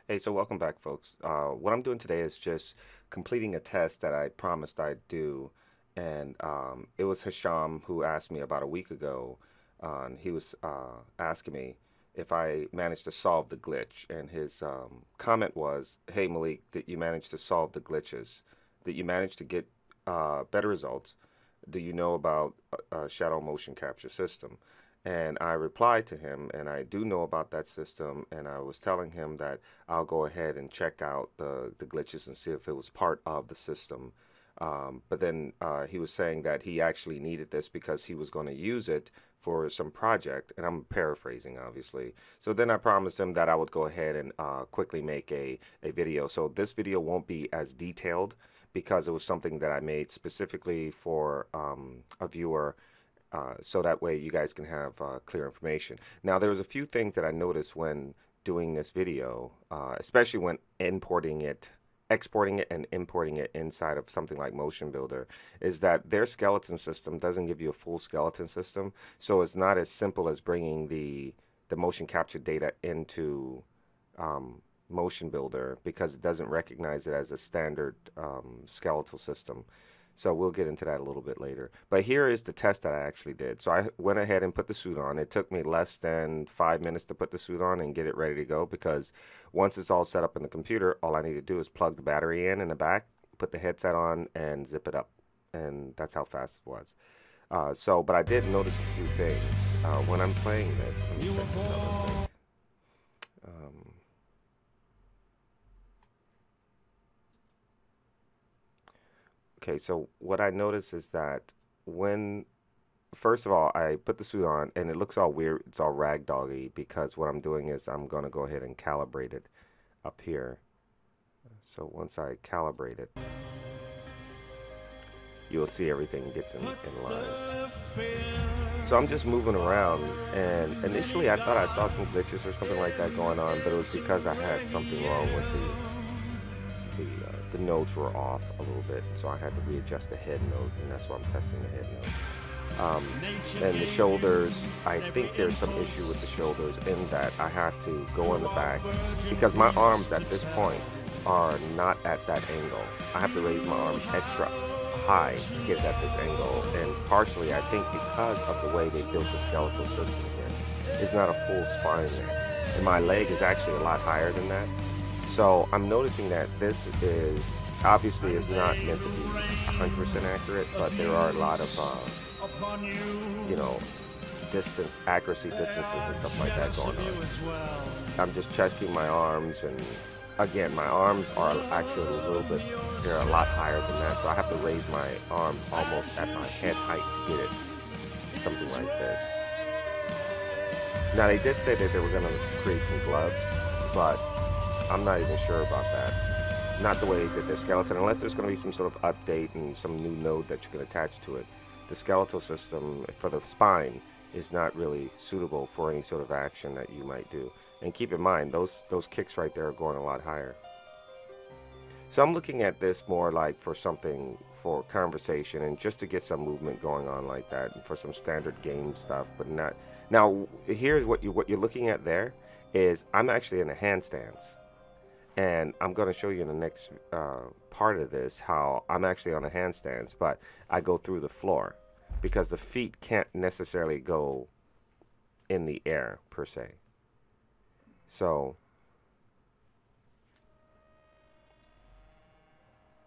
Hey, so welcome back, folks. What I'm doing today is just completing a test that I promised I'd do, and it was Hisham who asked me about a week ago. And he was asking me if I managed to solve the glitch, and his comment was, "Hey, Malik, did you manage to solve the glitches? Did you manage to get better results? Do you know about a shadow motion capture system?" And I replied to him, and I do know about that system, and I was telling him that I'll go ahead and check out the glitches and see if it was part of the system. But then he was saying that he actually needed this because he was going to use it for some project, and I'm paraphrasing, obviously. So then I promised him that I would go ahead and quickly make a video. So this video won't be as detailed because it was something that I made specifically for a viewer, so that way you guys can have clear information. Now, there was a few things that I noticed when doing this video, especially when importing it, exporting it, and importing it inside of something like MotionBuilder, is that their skeleton system doesn't give you a full skeleton system, so it's not as simple as bringing the motion capture data into MotionBuilder because it doesn't recognize it as a standard skeletal system. So we'll get into that a little bit later. But here is the test that I actually did. So I went ahead and put the suit on. It took me less than 5 minutes to put the suit on and get it ready to go because once it's all set up in the computer, all I need to do is plug the battery in the back, put the headset on, and zip it up. And that's how fast it was. But I did notice a few things when I'm playing this. Let me check this out real quick. Um, okay, so what I noticed is that when first of all, I put the suit on and it looks all weird. It's all ragdoggy because what I'm doing is I'm going to go ahead and calibrate it up here. So once I calibrate it, you'll see everything gets in line. So I'm just moving around, and initially I thought I saw some glitches or something like that going on, but it was because I had something wrong with the nodes were off a little bit, so I had to readjust the head node, and that's why I'm testing the head node. And the shoulders, I think there's some issue with the shoulders in that I have to go in the back because my arms at this point are not at that angle. I have to raise my arms extra high to get at this angle, and partially I think because of the way they built the skeletal system here, it's not a full spine there, and my leg is actually a lot higher than that. So I'm noticing that this is obviously is not meant to be 100% accurate, but there are a lot of you know, distance, accuracy distances and stuff like that going on. I'm just checking my arms, and again, my arms are actually a little bit, they're a lot higher than that, so I have to raise my arms almost at my head height to get it, something like this. Now, they did say that they were going to create some gloves, but I'm not even sure about that. Not the way that their skeleton, unless there's going to be some sort of update and some new node that you can attach to it. The skeletal system for the spine is not really suitable for any sort of action that you might do. And keep in mind, those kicks right there are going a lot higher. So I'm looking at this more like for something for conversation and just to get some movement going on like that, and for some standard game stuff, but not. Now, here's what you're looking at there is I'm actually in a handstands. And I'm going to show you in the next part of this how I'm actually on a handstands, but I go through the floor because the feet can't necessarily go in the air per se. So,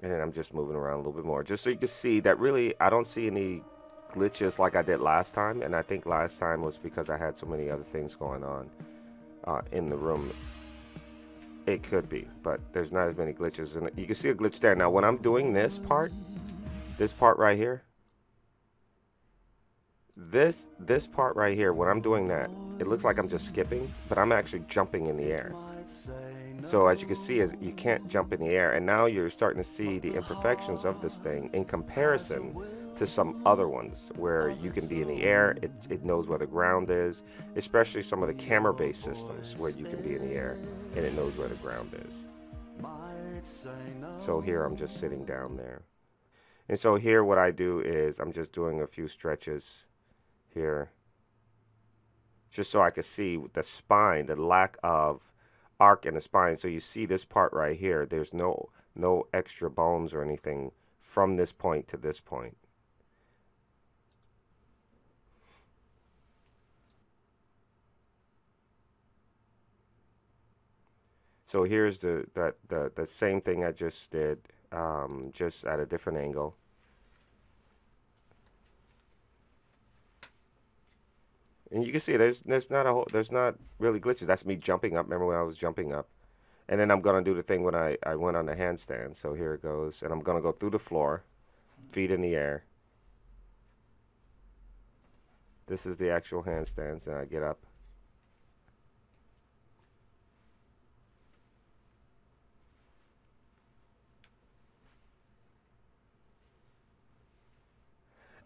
and then I'm just moving around a little bit more just so you can see that really I don't see any glitches like I did last time. And I think last time was because I had so many other things going on in the room. It could be, but there's not as many glitches, and you can see a glitch there. Now, when I'm doing this part right here, this part right here, when I'm doing that, it looks like I'm just skipping, but I'm actually jumping in the air. So as you can see, is you can't jump in the air, and now you're starting to see the imperfections of this thing in comparison to some other ones where you can be in the air, it knows where the ground is, especially some of the camera-based systems where you can be in the air and it knows where the ground is. So here I'm just sitting down there. And so here what I do is I'm just doing a few stretches here just so I can see the spine, the lack of arc in the spine. So you see this part right here. There's no extra bones or anything from this point to this point. So here's the same thing I just did, just at a different angle. And you can see there's not really glitches. That's me jumping up. Remember when I was jumping up? And then I'm gonna do the thing when I went on the handstand. So here it goes, and I'm gonna go through the floor, feet in the air. This is the actual handstands, and I get up.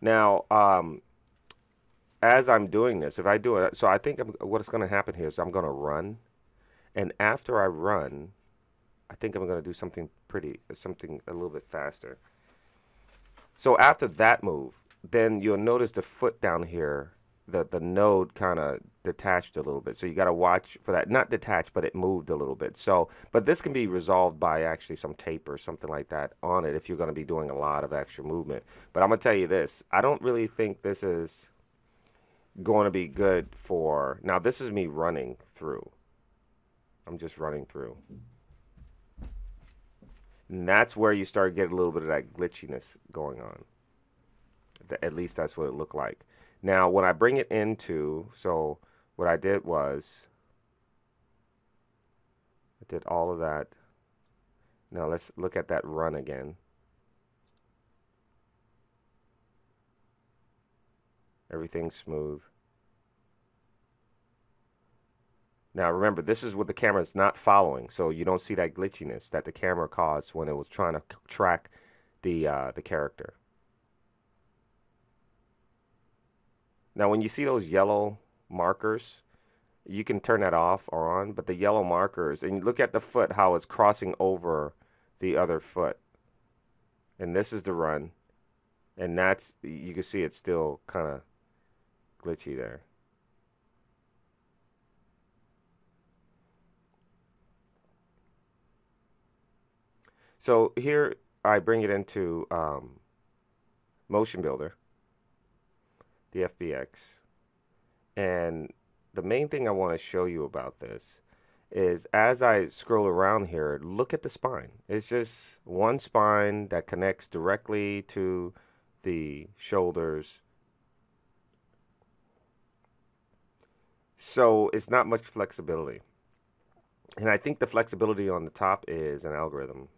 Now, as I'm doing this, if I do it, so I think what's going to happen here is I'm going to run, and after I run, I think I'm going to do something a little bit faster. So after that move, then you'll notice the foot down here, the node kind of detached a little bit. So you got to watch for that. Not detached, but it moved a little bit. So, but this can be resolved by actually some tape or something like that on it if you're going to be doing a lot of extra movement. But I'm going to tell you this. I don't really think this is going to be good for... Now, this is me running through. I'm just running through. And that's where you start getting a little bit of that glitchiness going on. At least that's what it looked like. Now, when I bring it into, so what I did was, I did all of that. Now let's look at that run again. Everything's smooth. Now remember, this is what the camera is not following, so you don't see that glitchiness that the camera caused when it was trying to track the character. Now when you see those yellow markers, you can turn that off or on, but the yellow markers, and you look at the foot, how it's crossing over the other foot. And this is the run, and that's, you can see it's still kind of glitchy there. So here I bring it into MotionBuilder, the FBX. And the main thing I want to show you about this is as I scroll around here, look at the spine. It's just one spine that connects directly to the shoulders. So it's not much flexibility. And I think the flexibility on the top is an algorithm.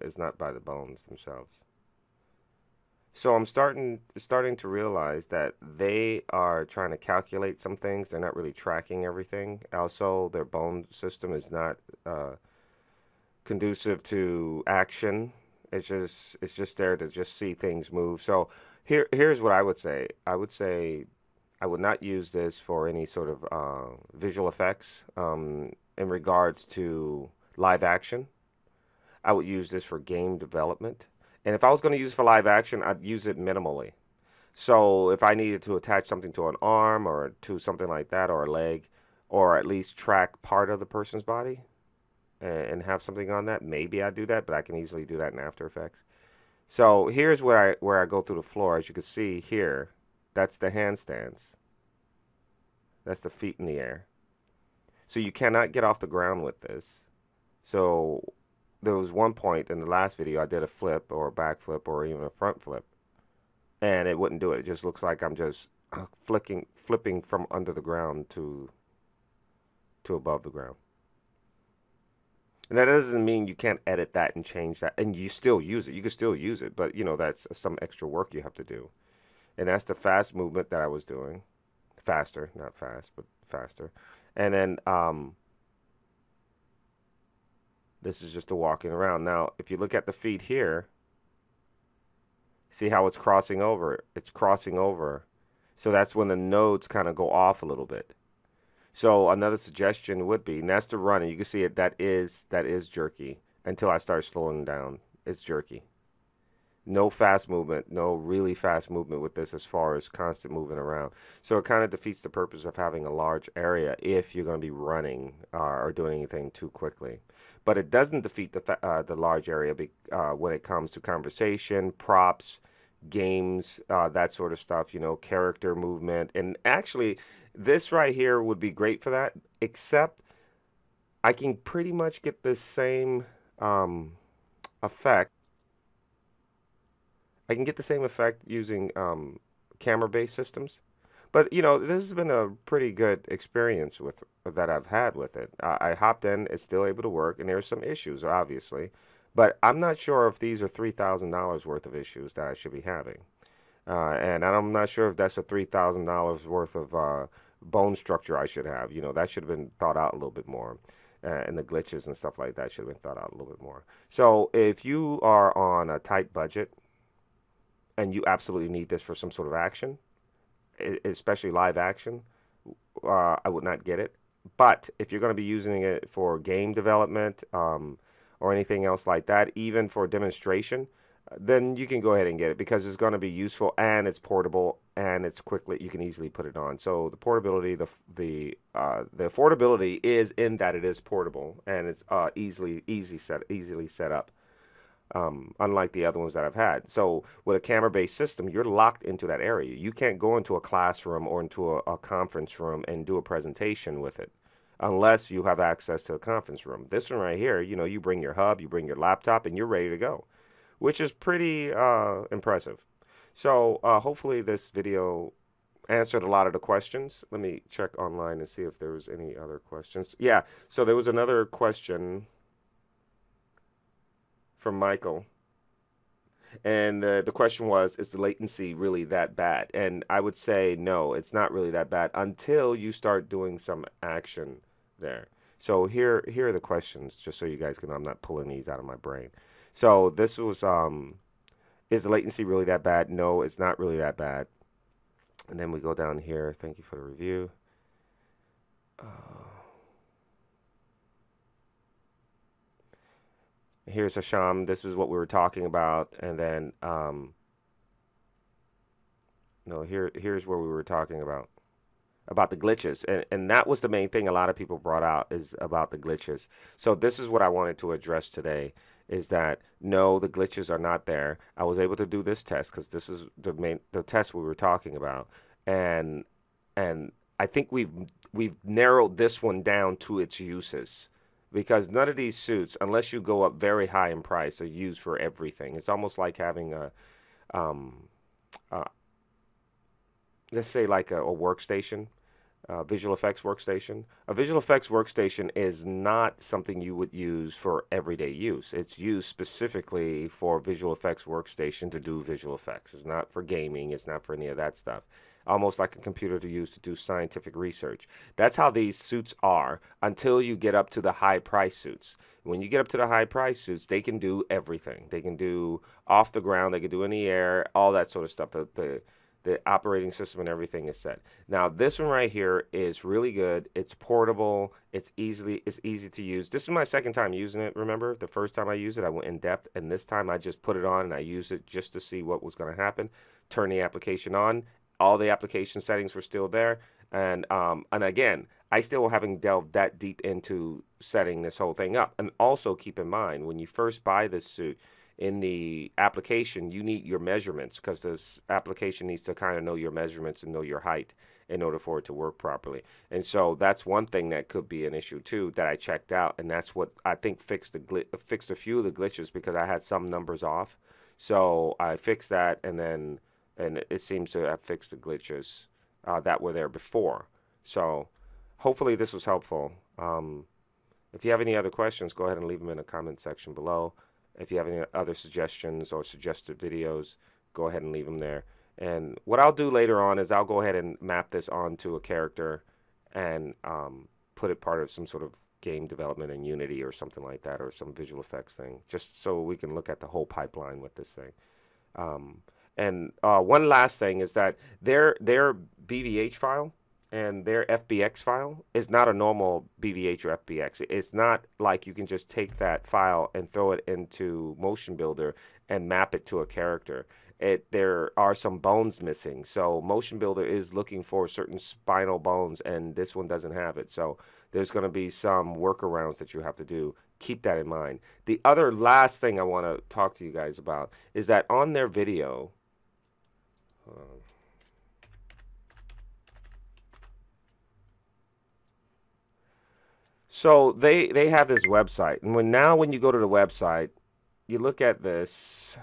It's not by the bones themselves. So I'm starting to realize that they are trying to calculate some things. They're not really tracking everything. Also, their bone system is not conducive to action. It's just there to just see things move. So here's what I would say. I would say I would not use this for any sort of visual effects in regards to live action. I would use this for game development. And if I was going to use it for live action, I'd use it minimally. So if I needed to attach something to an arm or to something like that, or a leg, or at least track part of the person's body and have something on that, maybe I'd do that, but I can easily do that in After Effects. So here's where I go through the floor. As you can see here, that's the handstands. That's the feet in the air. So you cannot get off the ground with this. So there was one point in the last video I did a flip or a back flip or even a front flip, and it wouldn't do it. It just looks like I'm just flipping from under the ground to above the ground. And that doesn't mean you can't edit that and change that, and you still use it. You can still use it, but you know, that's some extra work you have to do. And that's the fast movement that I was doing. Faster, not fast, but faster. And then this is just the walking around. Now, if you look at the feet here, see how it's crossing over? It's crossing over. So that's when the nodes kind of go off a little bit. So another suggestion would be, and that's the run, and you can see it, that is jerky until I start slowing down. It's jerky. No fast movement, no really fast movement with this as far as constant moving around. So it kind of defeats the purpose of having a large area if you're going to be running or doing anything too quickly. But it doesn't defeat the large area when it comes to conversation, props, games, that sort of stuff, character movement. And actually, this right here would be great for that, except I can pretty much get the same effect. I can get the same effect using camera-based systems. But this has been a pretty good experience with that I've had with it. I hopped in; it's still able to work, and there's some issues, obviously. But I'm not sure if these are $3,000 worth of issues that I should be having. And I'm not sure if that's a $3,000 worth of bone structure I should have. That should have been thought out a little bit more. And the glitches and stuff like that should have been thought out a little bit more. So if you are on a tight budget and you absolutely need this for some sort of action, especially live action, I would not get it. But if you're going to be using it for game development or anything else like that, even for demonstration, then you can go ahead and get it because it's going to be useful and it's portable and it's quickly you can easily put it on. So the portability, the affordability is in that it is portable and it's easily set up. Unlike the other ones that I've had. So with a camera-based system, you're locked into that area. You can't go into a classroom or into a conference room and do a presentation with it unless you have access to the conference room. This one right here, you bring your hub, you bring your laptop, and you're ready to go, which is pretty impressive. So hopefully this video answered a lot of the questions. Let me check online and see if there was any other questions. Yeah, so there was another question from Michael. And the question was, is the latency really that bad? And I would say, no, it's not really that bad until you start doing some action there. So here are the questions, just so you guys can, I'm not pulling these out of my brain. So this was, is the latency really that bad? No, it's not really that bad. And then we go down here. Thank you for the review. Here's Hasham. This is what we were talking about. And then, no, here's where we were talking about the glitches. And that was the main thing a lot of people brought out is about the glitches. So this is what I wanted to address today is that no, the glitches are not there. I was able to do this test because this is the test we were talking about. And I think we've narrowed this one down to its uses. Because none of these suits, unless you go up very high in price, are used for everything. It's almost like having um, uh, let's say like a workstation, visual effects workstation. A visual effects workstation is not something you would use for everyday use. It's used specifically for visual effects workstation to do visual effects. It's not for gaming. It's not for any of that stuff. Almost like a computer to use to do scientific research. That's how these suits are until you get up to the high price suits. When you get up to the high price suits, they can do everything. They can do off the ground, they can do in the air, all that sort of stuff. The operating system and everything is set. Now this one right here is really good. It's portable. It's easy to use. This is my second time using it. Remember, the first time I used it, I went in depth, and this time I just put it on and I used it just to see what was going to happen. Turn the application on. All the application settings were still there, and again, I still haven't delved that deep into setting this whole thing up. And also keep in mind, when you first buy this suit, in the application, you need your measurements because this application needs to kind of know your measurements and know your height in order for it to work properly. And so that's one thing that could be an issue too that I checked out, and that's what I think fixed a few of the glitches because I had some numbers off. So I fixed that, and it seems to have fixed the glitches that were there before. So hopefully this was helpful. If you have any other questions, go ahead and leave them in the comment section below. If you have any other suggestions or suggested videos, go ahead and leave them there. And what I'll do later on is I'll go ahead and map this onto a character and put it part of some sort of game development in Unity or something like that, or some visual effects thing, just so we can look at the whole pipeline with this thing. And one last thing is that their BVH file And their FBX file is not a normal BVH or FBX. It's not like you can just take that file and throw it into MotionBuilder and map it to a character. There are some bones missing. So MotionBuilder is looking for certain spinal bones, and this one doesn't have it. So there's going to be some workarounds that you have to do. Keep that in mind. The other last thing I want to talk to you guys about is that on their video, so they have this website, and when you go to the website, you look at this.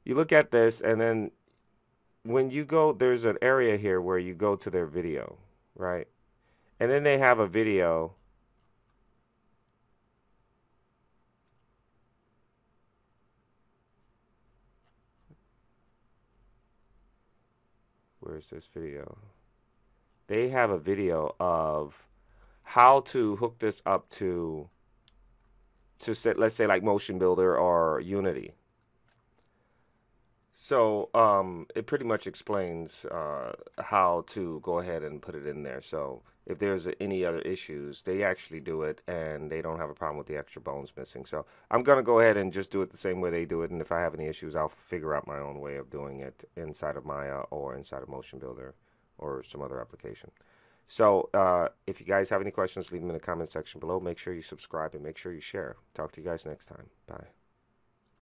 You look at this, and then when you go, there's an area here where you go to their video, right? And then they have a video. Where's this video? They have a video of how to hook this up to set, let's say like MotionBuilder or Unity. So it pretty much explains how to go ahead and put it in there. So if there's any other issues, they actually do it, and they don't have a problem with the extra bones missing. So I'm gonna go ahead and just do it the same way they do it. And if I have any issues, I'll figure out my own way of doing it inside of Maya or inside of MotionBuilder or some other application. So if you guys have any questions, leave them in the comment section below. Make sure you subscribe and make sure you share. Talk to you guys next time. Bye.